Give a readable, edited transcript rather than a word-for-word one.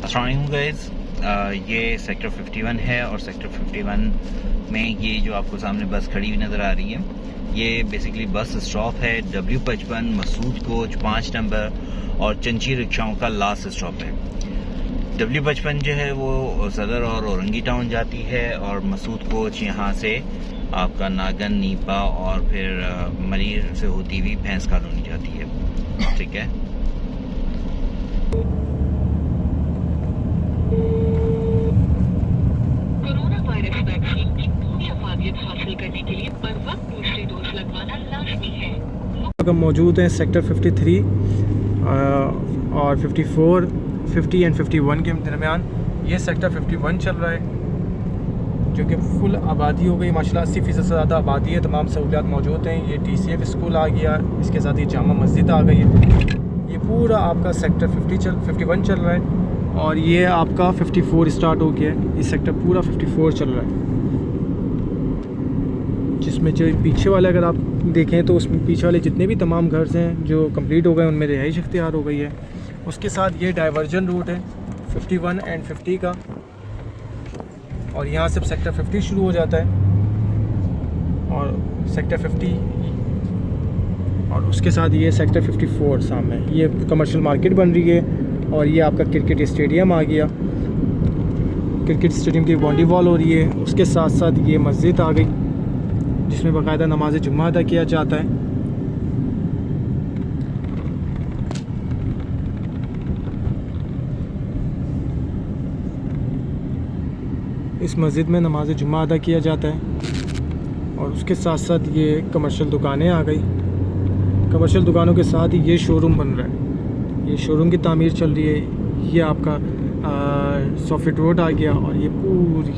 अस्सलाम वालेकुम गाइस, ये सेक्टर 51 है और सेक्टर 51 में ये जो आपको सामने बस खड़ी हुई नज़र आ रही है, ये बेसिकली बस स्टॉप है। W55 मसूद कोच 5 नंबर और चंची रिक्शाओं का लास्ट स्टॉप है। W55 जो है वो सदर और औरंगी टाउन जाती है और मसूद कोच यहाँ से आपका नागन, नीपा और फिर मरीर से होती हुई भैंस कॉलोनी जाती है। ठीक है। कोरोना वायरस वैक्सीन की पूरी अफादियत हासिल करने के लिए बर वक्त दूसरी डोज लगवाना लाजमी है। हम मौजूद हैं सेक्टर 53 और 54, 50 एंड 51 के दरमियान। ये सेक्टर 51 चल रहा है जो कि फुल आबादी हो गई माशाल्लाह। 80% से ज़्यादा आबादी है, तमाम सहूलियात मौजूद हैं। ये TCF स्कूल आ गया, इसके साथ ये जामा मस्जिद आ गई है। ये पूरा आपका सेक्टर 51 चल रहा है और ये आपका 54 स्टार्ट हो गया है। ये सेक्टर पूरा 54 चल रहा है, जिसमें जो पीछे वाले अगर आप देखें तो उसमें पीछे वाले जितने भी तमाम घर हैं जो कंप्लीट हो गए उनमें रिहाइश इख्तियार हो गई है। उसके साथ ये डाइवर्जन रूट है 51 एंड 50 का, और यहाँ से सेक्टर 50 शुरू हो जाता है और सेक्टर 50 और उसके साथ ये सेक्टर 54 सामने। ये कमर्शियल मार्केट बन रही है और ये आपका क्रिकेट स्टेडियम आ गया। क्रिकेट स्टेडियम की बाउंड्री वॉल हो रही है। उसके साथ साथ ये मस्जिद आ गई जिसमें बाकायदा नमाज जुम्मा अदा किया जाता है। इस मस्जिद में नमाज जुम्मा अदा किया जाता है और उसके साथ साथ ये कमर्शियल दुकानें आ गई। कमर्शियल दुकानों के साथ ही ये शोरूम बन रहा है। ये शोरूम की तामीर चल रही है। ये आपका सॉफिट रोड आ गया और ये पूरी